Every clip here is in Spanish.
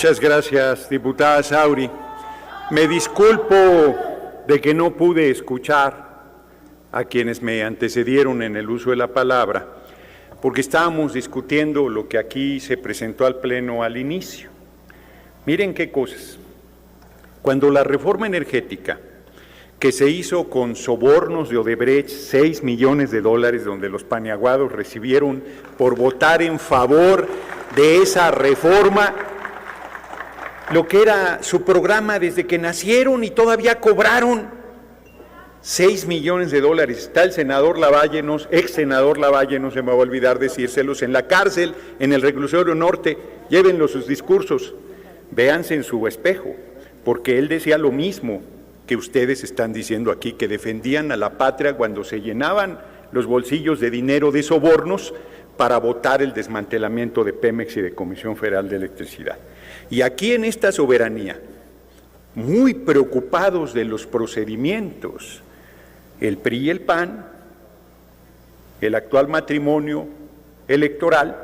Muchas gracias, diputada Sauri. Me disculpo de que no pude escuchar a quienes me antecedieron en el uso de la palabra, porque estábamos discutiendo lo que aquí se presentó al Pleno al inicio. Miren qué cosas. Cuando la reforma energética, que se hizo con sobornos de Odebrecht, 6 millones de dólares, donde los paniaguados recibieron por votar en favor de esa reforma, lo que era su programa desde que nacieron y todavía cobraron 6 millones de dólares. Está el senador Lavalle, ex senador Lavalle, no se me va a olvidar decírselos, en la cárcel, en el reclusorio norte. Llévenlo sus discursos, véanse en su espejo, porque él decía lo mismo que ustedes están diciendo aquí, que defendían a la patria cuando se llenaban los bolsillos de dinero de sobornos para votar el desmantelamiento de Pemex y de Comisión Federal de Electricidad. Y aquí en esta soberanía, muy preocupados de los procedimientos, el PRI y el PAN, el actual matrimonio electoral,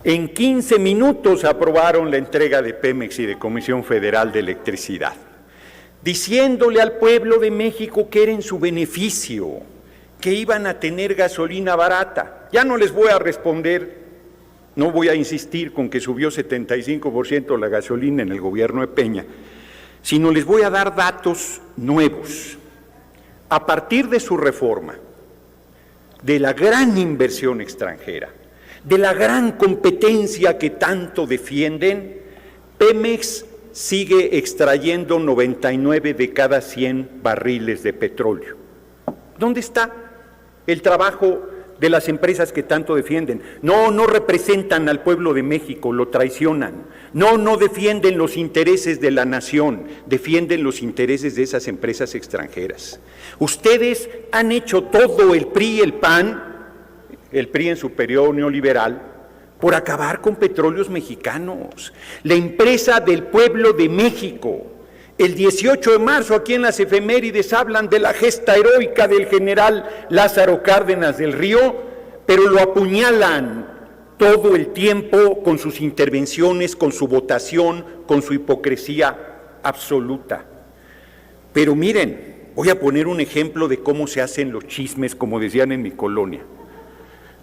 en 15 minutos aprobaron la entrega de Pemex y de Comisión Federal de Electricidad, diciéndole al pueblo de México que era en su beneficio, que iban a tener gasolina barata. Ya no les voy a responder, no voy a insistir con que subió 75% la gasolina en el gobierno de Peña, sino les voy a dar datos nuevos. A partir de su reforma, de la gran inversión extranjera, de la gran competencia que tanto defienden, Pemex sigue extrayendo 99 de cada 100 barriles de petróleo. ¿Dónde está el trabajo de las empresas que tanto defienden? No representan al pueblo de México, lo traicionan. No defienden los intereses de la nación, defienden los intereses de esas empresas extranjeras. Ustedes han hecho todo, el PRI y el PAN, el PRI en su periodo neoliberal, por acabar con Petróleos Mexicanos, la empresa del pueblo de México. El 18 de marzo, aquí en las efemérides, hablan de la gesta heroica del general Lázaro Cárdenas del Río, pero lo apuñalan todo el tiempo con sus intervenciones, con su votación, con su hipocresía absoluta. Pero miren, voy a poner un ejemplo de cómo se hacen los chismes, como decían en mi colonia.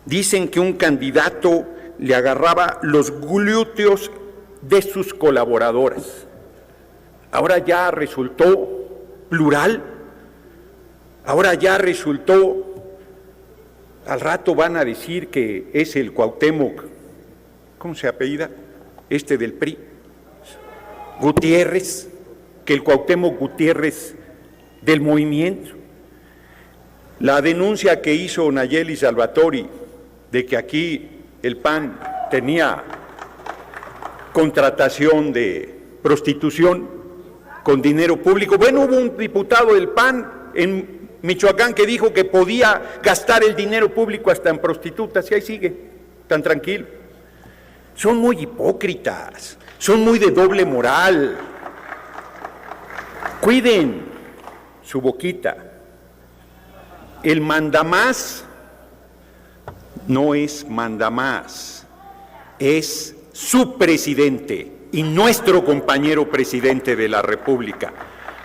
Dicen que un candidato le agarraba los glúteos de sus colaboradoras. Ahora ya resultó plural, ahora ya resultó, al rato van a decir que es el Cuauhtémoc, ¿cómo se apellida? Del PRI, Gutiérrez, que el Cuauhtémoc Gutiérrez del movimiento. La denuncia que hizo Nayeli Salvatori de que aquí el PAN tenía contratación de prostitución con dinero público. Bueno, hubo un diputado del PAN en Michoacán que dijo que podía gastar el dinero público hasta en prostitutas, y ahí sigue, tan tranquilo. Son muy hipócritas, son muy de doble moral. Cuiden su boquita. El mandamás no es mandamás, es su presidente y nuestro compañero presidente de la República.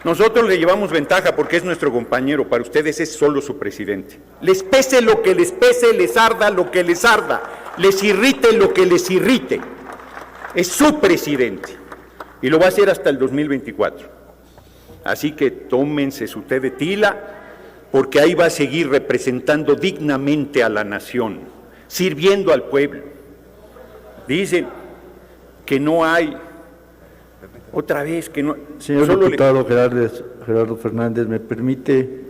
Nosotros le llevamos ventaja porque es nuestro compañero, para ustedes es solo su presidente. Les pese lo que les pese, les arda lo que les arda, les irrite lo que les irrite. Es su presidente y lo va a hacer hasta el 2024. Así que tómense su té de tila, porque ahí va a seguir representando dignamente a la nación, sirviendo al pueblo. Dicen que no hay, otra vez que no... Señor diputado Gerardo Fernández, ¿me permite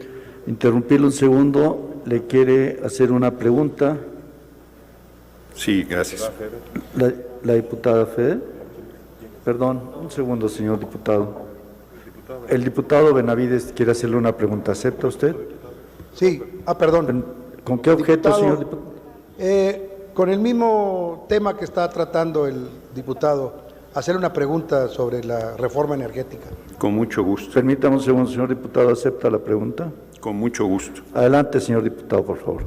interrumpirlo un segundo? ¿Le quiere hacer una pregunta? Sí, gracias. La diputada Fede. Perdón, un segundo, señor diputado. El diputado Benavides quiere hacerle una pregunta. ¿Acepta usted? Sí. Perdón. ¿Con qué objeto, señor diputado? Con el mismo tema que está tratando el diputado, hacer una pregunta sobre la reforma energética. Con mucho gusto. Permítame un segundo, señor diputado. ¿Acepta la pregunta? Con mucho gusto. Adelante, señor diputado, por favor.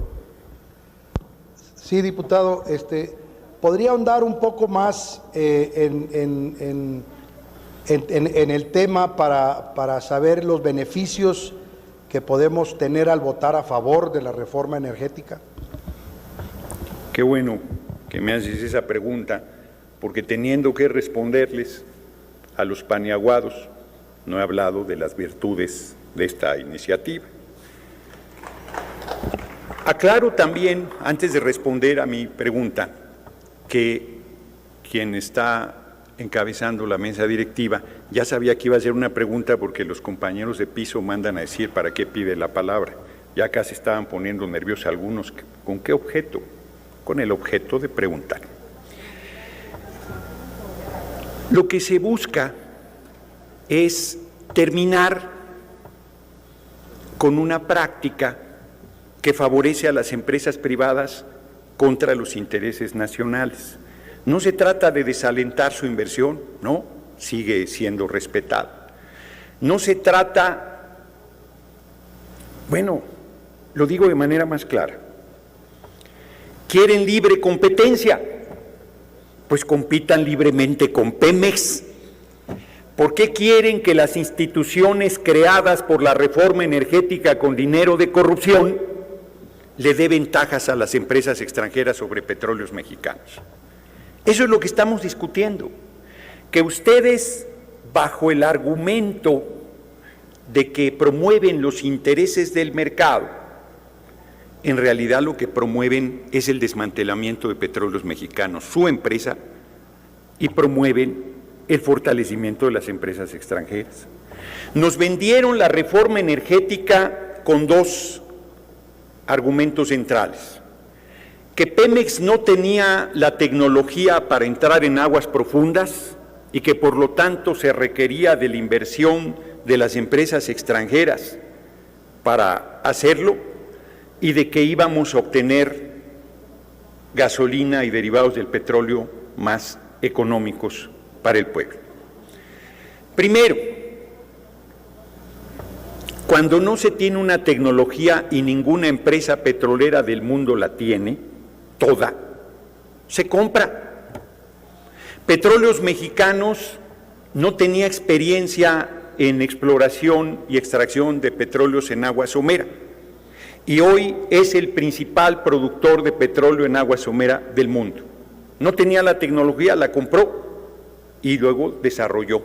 Sí, diputado. ¿podría ahondar un poco más en el tema para saber los beneficios que podemos tener al votar a favor de la reforma energética? Qué bueno que me haces esa pregunta, porque teniendo que responderles a los paniaguados, no he hablado de las virtudes de esta iniciativa. Aclaro también, antes de responder a mi pregunta, que quien está encabezando la mesa directiva ya sabía que iba a hacer una pregunta, porque los compañeros de piso mandan a decir para qué pide la palabra. Ya acá se estaban poniendo nerviosos algunos. ¿Con qué objeto? Con el objeto de preguntar. Lo que se busca es terminar con una práctica que favorece a las empresas privadas contra los intereses nacionales. No se trata de desalentar su inversión, no, sigue siendo respetada. No se trata, bueno, lo digo de manera más clara, ¿quieren libre competencia? Pues compitan libremente con Pemex. ¿Por qué quieren que las instituciones creadas por la reforma energética con dinero de corrupción le dé ventajas a las empresas extranjeras sobre petróleos mexicanos? Eso es lo que estamos discutiendo, que ustedes, bajo el argumento de que promueven los intereses del mercado, en realidad lo que promueven es el desmantelamiento de Petróleos Mexicanos, su empresa, y promueven el fortalecimiento de las empresas extranjeras. Nos vendieron la reforma energética con dos argumentos centrales: que Pemex no tenía la tecnología para entrar en aguas profundas y que por lo tanto se requería de la inversión de las empresas extranjeras para hacerlo, y de que íbamos a obtener gasolina y derivados del petróleo más económicos para el pueblo. Primero, cuando no se tiene una tecnología y ninguna empresa petrolera del mundo la tiene, toda, se compra. Petróleos Mexicanos no tenía experiencia en exploración y extracción de petróleos en agua somera, y hoy es el principal productor de petróleo en agua somera del mundo. No tenía la tecnología, la compró y luego desarrolló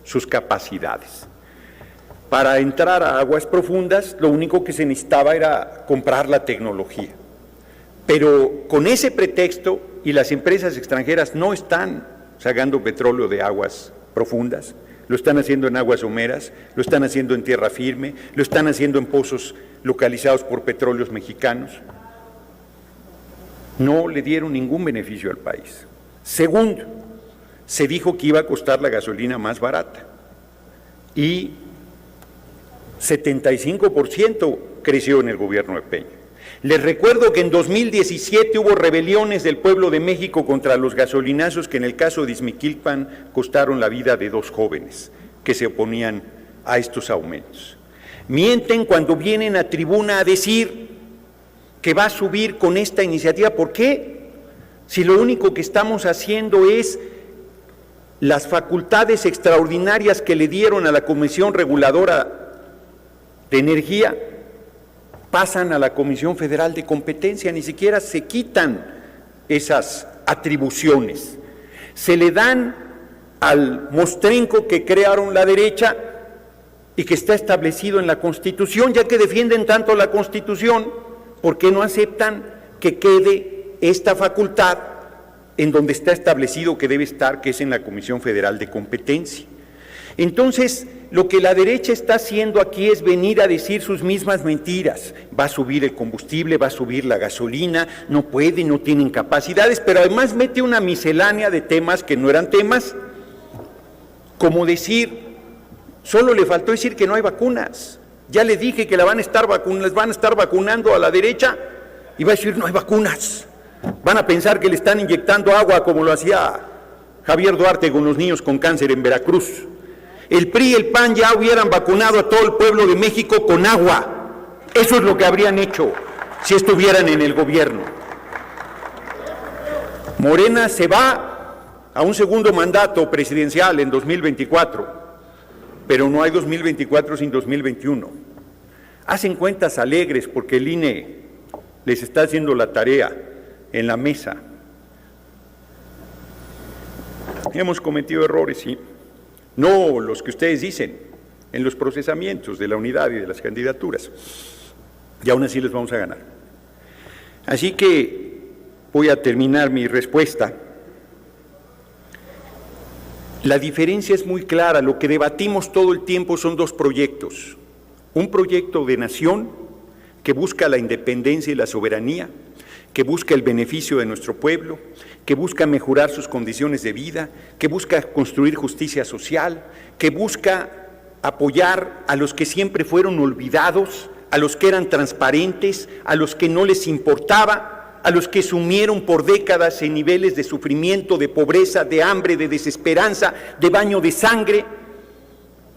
sus capacidades. Para entrar a aguas profundas, lo único que se necesitaba era comprar la tecnología. Pero con ese pretexto, y las empresas extranjeras no están sacando petróleo de aguas profundas, lo están haciendo en aguas someras, lo están haciendo en tierra firme, lo están haciendo en pozos localizados por Petróleos Mexicanos. No le dieron ningún beneficio al país. Segundo, se dijo que iba a costar la gasolina más barata y 75% creció en el gobierno de Peña. Les recuerdo que en 2017 hubo rebeliones del pueblo de México contra los gasolinazos que en el caso de Ixmiquilpan costaron la vida de 2 jóvenes que se oponían a estos aumentos. Mienten cuando vienen a tribuna a decir que va a subir con esta iniciativa. ¿Por qué? Si lo único que estamos haciendo es las facultades extraordinarias que le dieron a la Comisión Reguladora de Energía, pasan a la Comisión Federal de Competencia, ni siquiera se quitan esas atribuciones. Se le dan al mostrenco que crearon la derecha y que está establecido en la Constitución. Ya que defienden tanto la Constitución, ¿por qué no aceptan que quede esta facultad en donde está establecido que debe estar, que es en la Comisión Federal de Competencia? Entonces, lo que la derecha está haciendo aquí es venir a decir sus mismas mentiras. Va a subir el combustible, va a subir la gasolina, no pueden, no tienen capacidades, pero además mete una miscelánea de temas que no eran temas, como decir, solo le faltó decir que no hay vacunas. Ya le dije que les van a estar vacunando a la derecha, y va a decir no hay vacunas. Van a pensar que le están inyectando agua como lo hacía Javier Duarte con los niños con cáncer en Veracruz. El PRI y el PAN ya hubieran vacunado a todo el pueblo de México con agua. Eso es lo que habrían hecho si estuvieran en el gobierno. Morena se va a un segundo mandato presidencial en 2024, pero no hay 2024 sin 2021. Hacen cuentas alegres porque el INE les está haciendo la tarea en la mesa. Hemos cometido errores, sí, no los que ustedes dicen, en los procesamientos de la unidad y de las candidaturas, y aún así les vamos a ganar. Así que voy a terminar mi respuesta. La diferencia es muy clara, lo que debatimos todo el tiempo son dos proyectos. Un proyecto de nación que busca la independencia y la soberanía, que busca el beneficio de nuestro pueblo, que busca mejorar sus condiciones de vida, que busca construir justicia social, que busca apoyar a los que siempre fueron olvidados, a los que eran transparentes, a los que no les importaba, a los que sumieron por décadas en niveles de sufrimiento, de pobreza, de hambre, de desesperanza, de baño de sangre,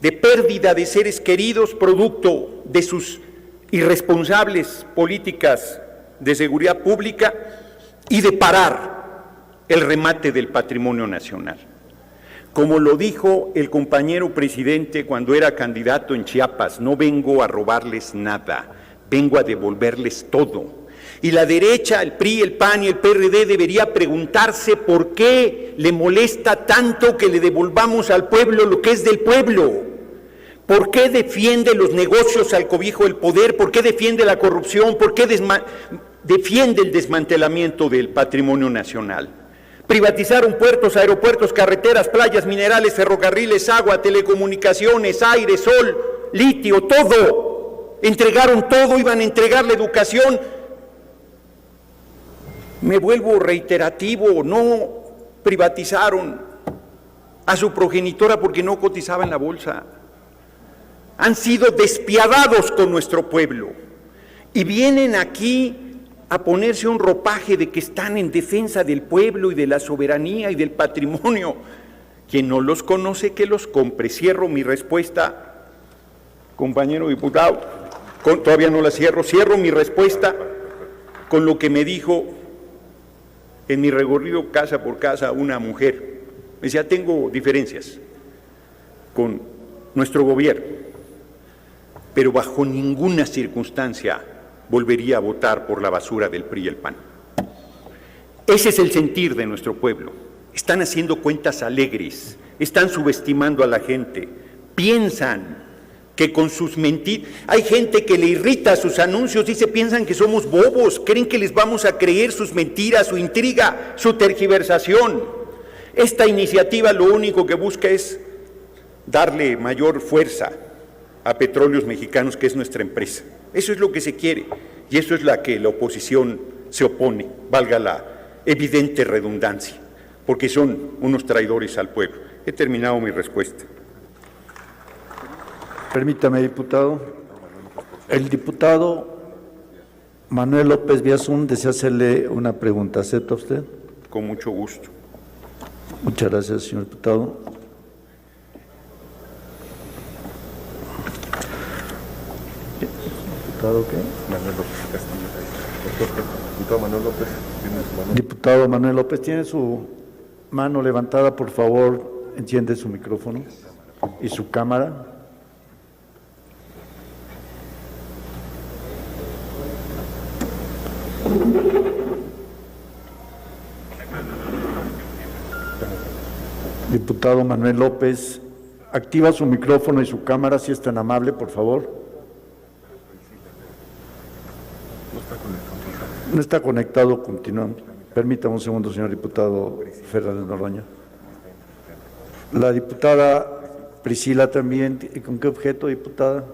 de pérdida de seres queridos, producto de sus irresponsables políticas de seguridad pública, y de parar el remate del patrimonio nacional. Como lo dijo el compañero presidente cuando era candidato en Chiapas, no vengo a robarles nada, vengo a devolverles todo. Y la derecha, el PRI, el PAN y el PRD debería preguntarse por qué le molesta tanto que le devolvamos al pueblo lo que es del pueblo. ¿Por qué defiende los negocios al cobijo del poder? ¿Por qué defiende la corrupción? ¿Por qué defiende el desmantelamiento del patrimonio nacional? Privatizaron puertos, aeropuertos, carreteras, playas, minerales, ferrocarriles, agua, telecomunicaciones, aire, sol, litio, todo. Entregaron todo, iban a entregar la educación. Me vuelvo reiterativo, no privatizaron a su progenitora porque no cotizaba en la bolsa. Han sido despiadados con nuestro pueblo y vienen aquí a ponerse un ropaje de que están en defensa del pueblo y de la soberanía y del patrimonio. Quien no los conoce, que los compre. Cierro mi respuesta, compañero diputado, todavía no la cierro, cierro mi respuesta con lo que me dijo en mi recorrido casa por casa una mujer. Me decía, tengo diferencias con nuestro gobierno, pero bajo ninguna circunstancia volvería a votar por la basura del PRI y el PAN. Ese es el sentir de nuestro pueblo. Están haciendo cuentas alegres, están subestimando a la gente, piensan que con sus mentiras, hay gente que le irrita sus anuncios, piensan que somos bobos, creen que les vamos a creer sus mentiras, su intriga, su tergiversación. Esta iniciativa lo único que busca es darle mayor fuerza a Petróleos Mexicanos, que es nuestra empresa. Eso es lo que se quiere y eso es la que la oposición se opone, valga la evidente redundancia, porque son unos traidores al pueblo. He terminado mi respuesta. Permítame, diputado. El diputado Manuel López Viazún desea hacerle una pregunta. ¿Acepta usted? Con mucho gusto. Muchas gracias, señor diputado. ¿Diputado qué? Manuel López Castillo. Diputado Manuel López, tiene su mano. Diputado Manuel López, tiene su mano levantada, por favor, enciende su micrófono y su cámara. Diputado Manuel López, activa su micrófono y su cámara, si es tan amable, por favor. No está conectado, continuamos. Permítame un segundo, señor diputado Fernández Noroña. La diputada Priscila también, ¿con qué objeto, diputada?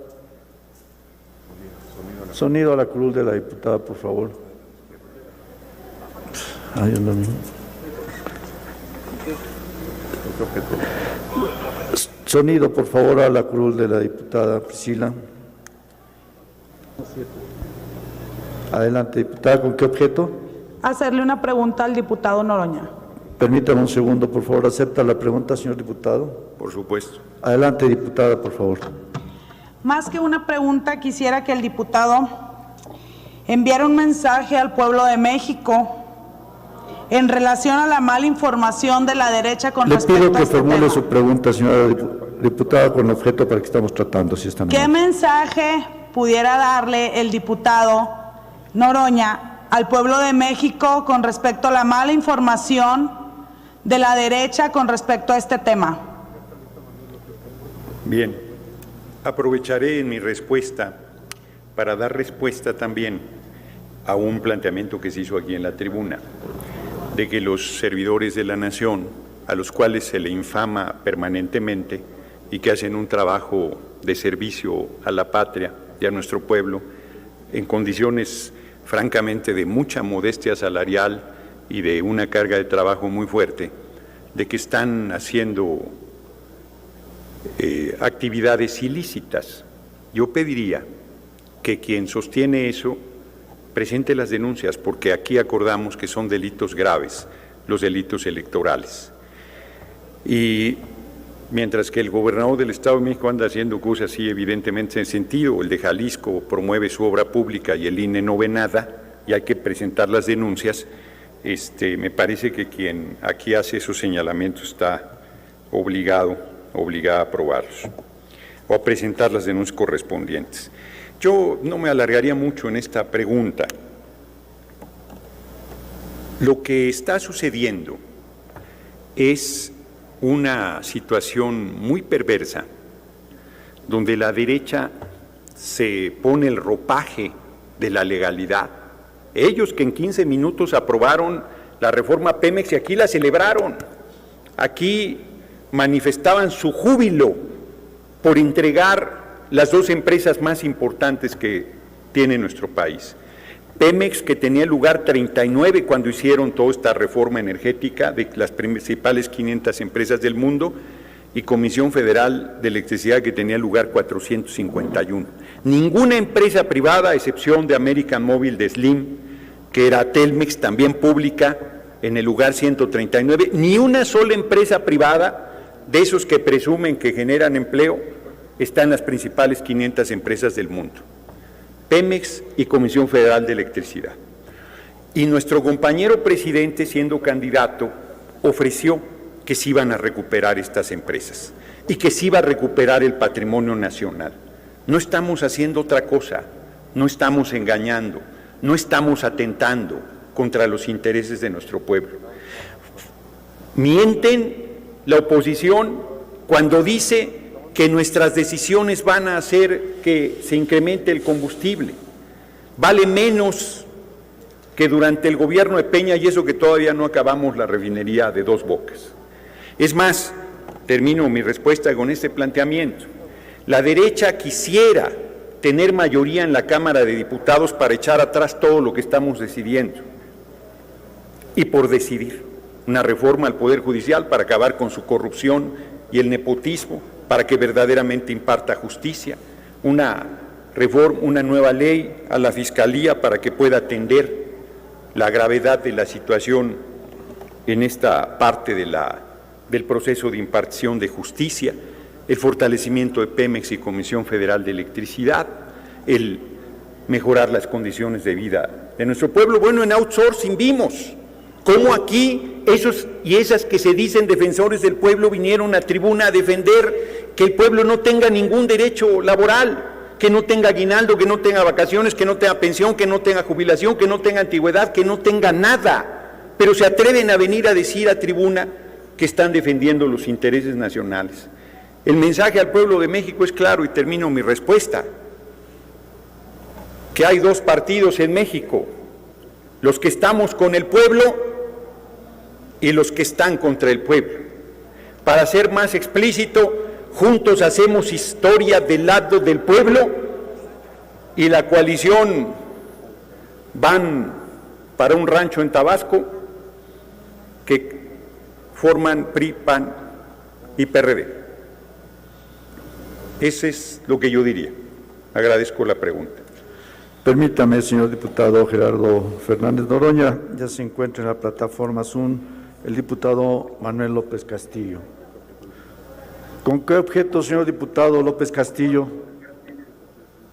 Sonido a la curul de la diputada, por favor. Ay, es lo mismo. Sonido, por favor, a la curul de la diputada Priscila. Adelante, diputada, ¿con qué objeto? Hacerle una pregunta al diputado Noroña. Permítame un segundo, por favor. ¿Acepta la pregunta, señor diputado? Por supuesto. Adelante, diputada, por favor. Más que una pregunta, quisiera que el diputado enviara un mensaje al pueblo de México en relación a la mala información de la derecha con Le respecto pido a que este formule tema. su pregunta, señora diputada, con el objeto para que estamos tratando, si está ¿Qué mensaje pudiera darle el diputado Noroña al pueblo de México con respecto a la mala información de la derecha con respecto a este tema? Bien, aprovecharé en mi respuesta para dar respuesta también a un planteamiento que se hizo aquí en la tribuna, de que los servidores de la nación, a los cuales se le infama permanentemente y que hacen un trabajo de servicio a la patria y a nuestro pueblo, en condiciones francamente de mucha modestia salarial y de una carga de trabajo muy fuerte, de que están haciendo actividades ilícitas. Yo pediría que quien sostiene eso presente las denuncias, porque aquí acordamos que son delitos graves, los delitos electorales. Y mientras que el gobernador del Estado de México anda haciendo cosas así evidentemente en sentido, el de Jalisco promueve su obra pública y el INE no ve nada, y hay que presentar las denuncias, me parece que quien aquí hace esos señalamientos está obligada a aprobarlos o a presentar las denuncias correspondientes. Yo no me alargaría mucho en esta pregunta. Lo que está sucediendo es una situación muy perversa, donde la derecha se pone el ropaje de la legalidad. Ellos que en 15 minutos aprobaron la reforma Pemex y aquí la celebraron, aquí manifestaban su júbilo por entregar las dos empresas más importantes que tiene nuestro país. Pemex, que tenía lugar 39 cuando hicieron toda esta reforma energética de las principales 500 empresas del mundo, y Comisión Federal de Electricidad, que tenía lugar 451. Ninguna empresa privada, a excepción de American Mobile de Slim, que era Telmex, también pública, en el lugar 139, ni una sola empresa privada de esos que presumen que generan empleo está en las principales 500 empresas del mundo. Pemex y Comisión Federal de Electricidad. Y nuestro compañero presidente, siendo candidato, ofreció que se iban a recuperar estas empresas y que se iba a recuperar el patrimonio nacional. No estamos haciendo otra cosa, no estamos engañando, no estamos atentando contra los intereses de nuestro pueblo. Mienten la oposición cuando dice que nuestras decisiones van a hacer que se incremente el combustible. Vale menos que durante el gobierno de Peña, y eso que todavía no acabamos la refinería de Dos Bocas. Es más, termino mi respuesta con este planteamiento. La derecha quisiera tener mayoría en la Cámara de Diputados para echar atrás todo lo que estamos decidiendo y por decidir una reforma al Poder Judicial para acabar con su corrupción y el nepotismo, para que verdaderamente imparta justicia, una reforma, una nueva ley a la Fiscalía para que pueda atender la gravedad de la situación en esta parte del proceso de impartición de justicia, el fortalecimiento de Pemex y Comisión Federal de Electricidad, el mejorar las condiciones de vida de nuestro pueblo. Bueno, en outsourcing vimos cómo aquí esos y esas que se dicen defensores del pueblo vinieron a tribuna a defender que el pueblo no tenga ningún derecho laboral, que no tenga aguinaldo, que no tenga vacaciones, que no tenga pensión, que no tenga jubilación, que no tenga antigüedad, que no tenga nada, pero se atreven a venir a decir a tribuna que están defendiendo los intereses nacionales. El mensaje al pueblo de México es claro, y termino mi respuesta, que hay dos partidos en México, los que estamos con el pueblo y los que están contra el pueblo. Para ser más explícito, juntos hacemos historia del lado del pueblo y la coalición van para un rancho en Tabasco que forman PRI, PAN y PRD. Ese es lo que yo diría. Agradezco la pregunta. Permítame, señor diputado Gerardo Fernández Noroña, ya se encuentra en la plataforma Zoom el diputado Manuel López Castillo. ¿Con qué objeto, señor diputado López Castillo?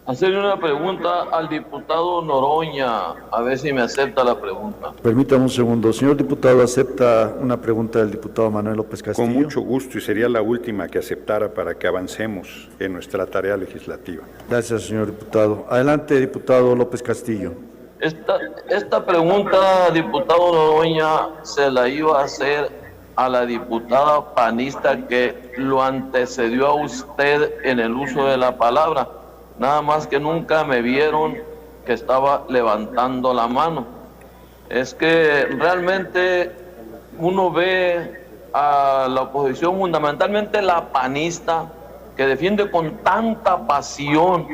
hacerle una pregunta al diputado Noroña, a ver si me acepta la pregunta. Permítame un segundo. Señor diputado, ¿acepta una pregunta del diputado Manuel López Castillo? Con mucho gusto, y sería la última que aceptara para que avancemos en nuestra tarea legislativa. Gracias, señor diputado. Adelante, diputado López Castillo. Esta pregunta, diputado Noroña, se la iba a hacer a la diputada panista que lo antecedió a usted en el uso de la palabra. Nada más que nunca me vieron que estaba levantando la mano. Es que realmente uno ve a la oposición, fundamentalmente la panista, que defiende con tanta pasión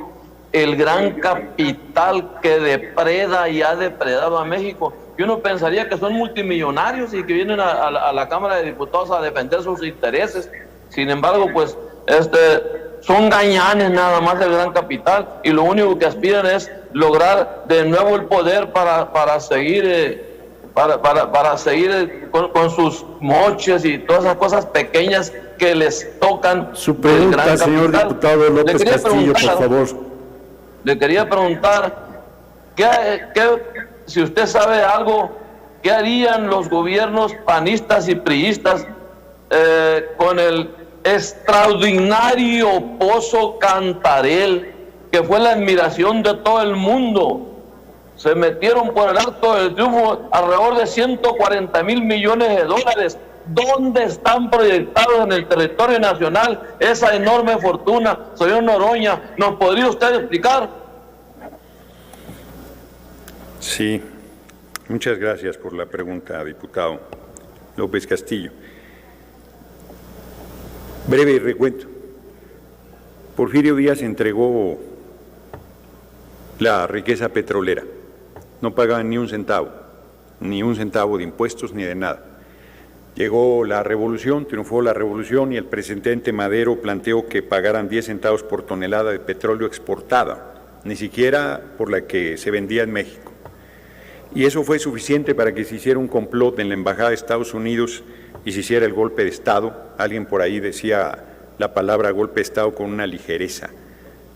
el gran capital que depreda y ha depredado a México. Y uno pensaría que son multimillonarios y que vienen a la Cámara de Diputados a defender sus intereses. Sin embargo, pues son gañanes nada más del gran capital, y lo único que aspiran es lograr de nuevo el poder para seguir con sus moches y todas esas cosas pequeñas que les tocan. Su pregunta, señor diputado López Castillo, por favor. Le quería preguntar, si usted sabe algo, ¿qué harían los gobiernos panistas y priistas con el extraordinario Pozo Cantarell, que fue la admiración de todo el mundo? Se metieron por el Arco del Triunfo alrededor de 140,000 millones de dólares. ¿Dónde están proyectados en el territorio nacional esa enorme fortuna? Señor Noroña, ¿nos podría usted explicar? Sí, muchas gracias por la pregunta, diputado López Castillo. Breve recuento. Porfirio Díaz entregó la riqueza petrolera. No pagaban ni un centavo de impuestos ni de nada. Llegó la revolución, triunfó la revolución, y el presidente Madero planteó que pagaran 10 centavos por tonelada de petróleo exportada, ni siquiera por la que se vendía en México. Y eso fue suficiente para que se hiciera un complot en la Embajada de Estados Unidos y se hiciera el golpe de Estado. Alguien por ahí decía la palabra golpe de Estado con una ligereza,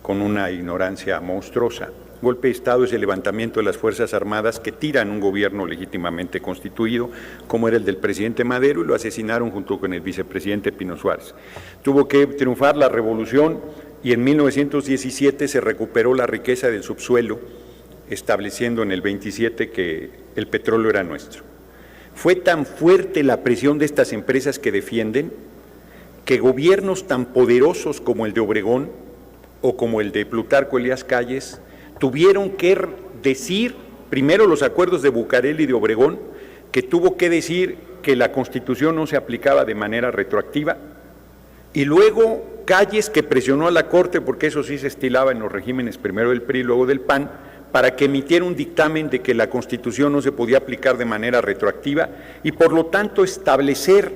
con una ignorancia monstruosa. Golpe de Estado es el levantamiento de las Fuerzas Armadas que tiran un gobierno legítimamente constituido, como era el del presidente Madero, y lo asesinaron junto con el vicepresidente Pino Suárez. Tuvo que triunfar la revolución y en 1917 se recuperó la riqueza del subsuelo, estableciendo en el 27 que el petróleo era nuestro. Fue tan fuerte la presión de estas empresas que defienden que gobiernos tan poderosos como el de Obregón o como el de Plutarco Elías Calles tuvieron que decir, primero los acuerdos de Bucareli y de Obregón, que tuvo que decir que la Constitución no se aplicaba de manera retroactiva, y luego Calles, que presionó a la Corte, porque eso sí se estilaba en los regímenes primero del PRI y luego del PAN, para que emitiera un dictamen de que la Constitución no se podía aplicar de manera retroactiva y por lo tanto establecer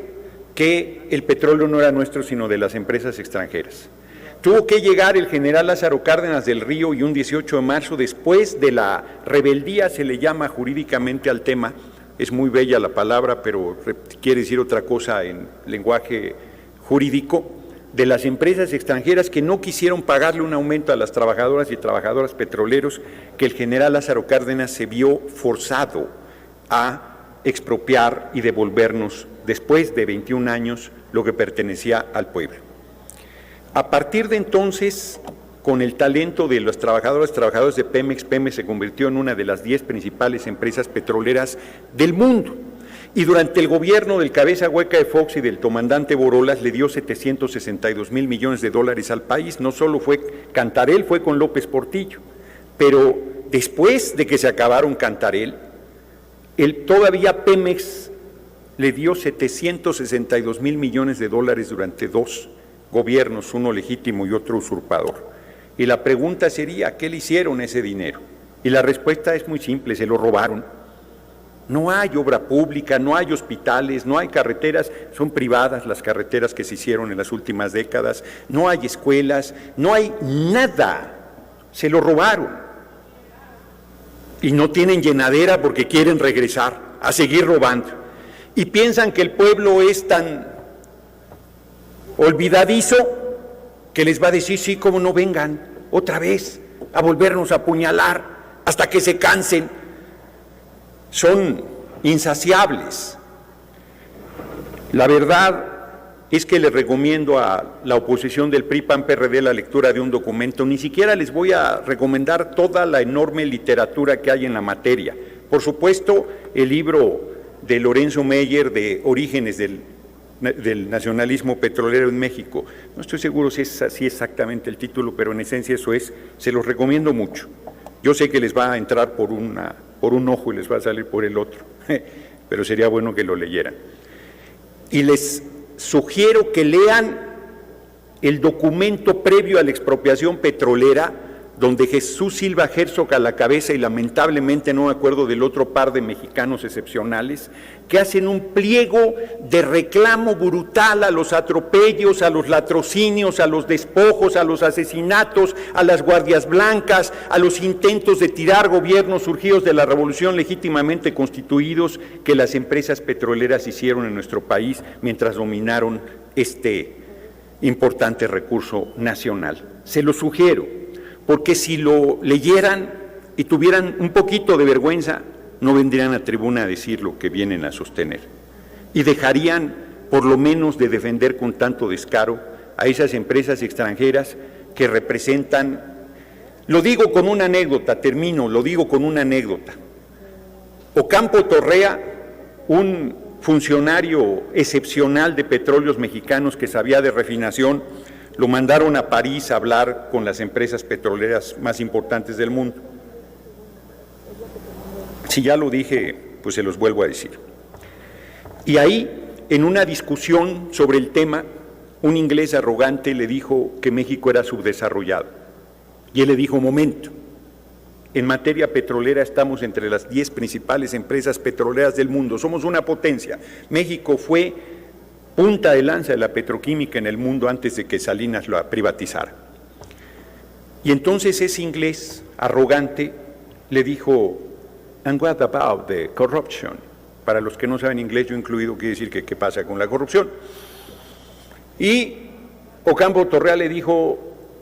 que el petróleo no era nuestro sino de las empresas extranjeras. Tuvo que llegar el general Lázaro Cárdenas del Río y un 18 de marzo, después de la rebeldía, se le llama jurídicamente al tema, es muy bella la palabra, pero quiere decir otra cosa en lenguaje jurídico, de las empresas extranjeras que no quisieron pagarle un aumento a las trabajadoras y trabajadoras petroleros, que el general Lázaro Cárdenas se vio forzado a expropiar y devolvernos, después de 21 años, lo que pertenecía al pueblo. A partir de entonces, con el talento de los trabajadores de Pemex, Pemex se convirtió en una de las 10 principales empresas petroleras del mundo. Y durante el gobierno del cabeza hueca de Fox y del comandante Borolas le dio 762,000 millones de dólares al país. No solo fue Cantarell, fue con López Portillo. Pero después de que se acabaron Cantarell, todavía Pemex le dio 762,000 millones de dólares durante 2 gobiernos, uno legítimo y otro usurpador. Y la pregunta sería, ¿qué le hicieron ese dinero? Y la respuesta es muy simple, se lo robaron. No hay obra pública, no hay hospitales, no hay carreteras, son privadas las carreteras que se hicieron en las últimas décadas, no hay escuelas, no hay nada, se lo robaron. Y no tienen llenadera porque quieren regresar a seguir robando. Y piensan que el pueblo es tan olvidadizo que les va a decir, sí, cómo no vengan, otra vez, a volvernos a apuñalar hasta que se cansen. Son insaciables. La verdad es que les recomiendo a la oposición del PRI, PAN, PRD la lectura de un documento. Ni siquiera les voy a recomendar toda la enorme literatura que hay en la materia. Por supuesto, el libro de Lorenzo Meyer de Orígenes del nacionalismo petrolero en México. No estoy seguro si es así exactamente el título, pero en esencia eso es. Se los recomiendo mucho. Yo sé que les va a entrar por un ojo y les va a salir por el otro, pero sería bueno que lo leyeran. Y les sugiero que lean el documento previo a la expropiación petrolera, donde Jesús Silva Herzog a la cabeza y lamentablemente no me acuerdo del otro par de mexicanos excepcionales, que hacen un pliego de reclamo brutal a los atropellos, a los latrocinios, a los despojos, a los asesinatos, a las guardias blancas, a los intentos de tirar gobiernos surgidos de la revolución legítimamente constituidos que las empresas petroleras hicieron en nuestro país mientras dominaron este importante recurso nacional. Se lo sugiero, porque si lo leyeran y tuvieran un poquito de vergüenza, no vendrían a tribuna a decir lo que vienen a sostener. Y dejarían, por lo menos, de defender con tanto descaro a esas empresas extranjeras que representan. Lo digo con una anécdota, lo digo con una anécdota. Ocampo Torrea, un funcionario excepcional de Petróleos Mexicanos que sabía de refinación, lo mandaron a París a hablar con las empresas petroleras más importantes del mundo. Si ya lo dije, pues se los vuelvo a decir. Y ahí, en una discusión sobre el tema, un inglés arrogante le dijo que México era subdesarrollado. Y él le dijo, momento, en materia petrolera estamos entre las 10 principales empresas petroleras del mundo, somos una potencia. México fue punta de lanza de la petroquímica en el mundo antes de que Salinas lo privatizara. Y entonces ese inglés arrogante le dijo, and what about the corruption? Para los que no saben inglés, yo incluido, quiere decir que qué pasa con la corrupción. Y Ocampo Torrea le dijo,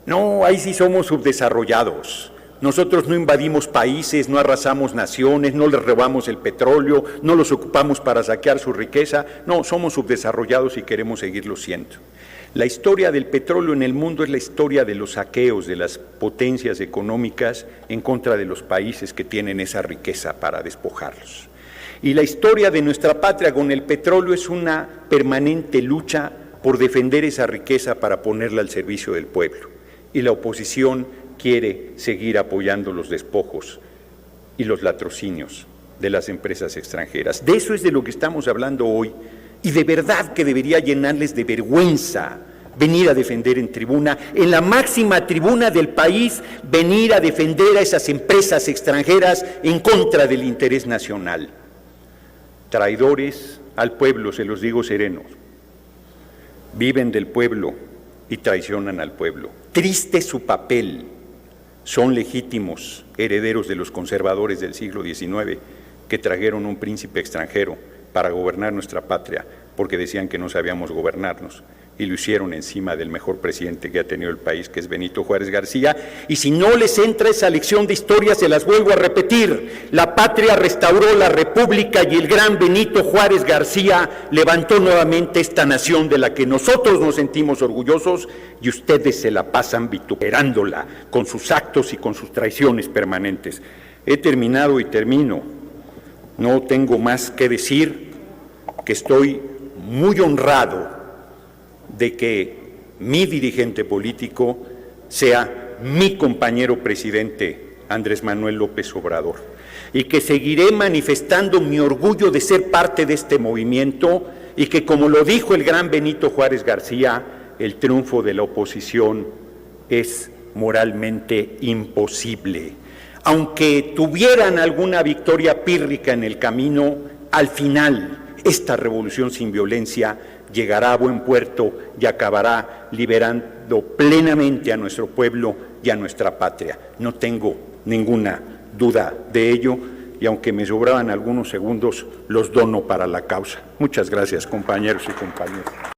no, ahí sí somos subdesarrollados. Nosotros no invadimos países, no arrasamos naciones, no les robamos el petróleo, no los ocupamos para saquear su riqueza. No, somos subdesarrollados y queremos seguirlo siendo. La historia del petróleo en el mundo es la historia de los saqueos de las potencias económicas en contra de los países que tienen esa riqueza para despojarlos. Y la historia de nuestra patria con el petróleo es una permanente lucha por defender esa riqueza para ponerla al servicio del pueblo. Y la oposición quiere seguir apoyando los despojos y los latrocinios de las empresas extranjeras. De eso es de lo que estamos hablando hoy, y de verdad que debería llenarles de vergüenza venir a defender en tribuna, en la máxima tribuna del país, venir a defender a esas empresas extranjeras en contra del interés nacional. Traidores al pueblo, se los digo serenos, viven del pueblo y traicionan al pueblo. Triste su papel. Son legítimos herederos de los conservadores del siglo XIX que trajeron un príncipe extranjero para gobernar nuestra patria porque decían que no sabíamos gobernarnos, y lo hicieron encima del mejor presidente que ha tenido el país, que es Benito Juárez García. Y si no les entra esa lección de historia, se las vuelvo a repetir: la patria restauró la república y el gran Benito Juárez García levantó nuevamente esta nación de la que nosotros nos sentimos orgullosos, y ustedes se la pasan vituperándola con sus actos y con sus traiciones permanentes. He terminado y termino. No tengo más que decir que estoy muy honrado de que mi dirigente político sea mi compañero presidente Andrés Manuel López Obrador, y que seguiré manifestando mi orgullo de ser parte de este movimiento, y que, como lo dijo el gran Benito Juárez García, el triunfo de la oposición es moralmente imposible. Aunque tuvieran alguna victoria pírrica en el camino, al final esta revolución sin violencia llegará a buen puerto y acabará liberando plenamente a nuestro pueblo y a nuestra patria. No tengo ninguna duda de ello, y aunque me sobraban algunos segundos, los dono para la causa. Muchas gracias, compañeros y compañeras.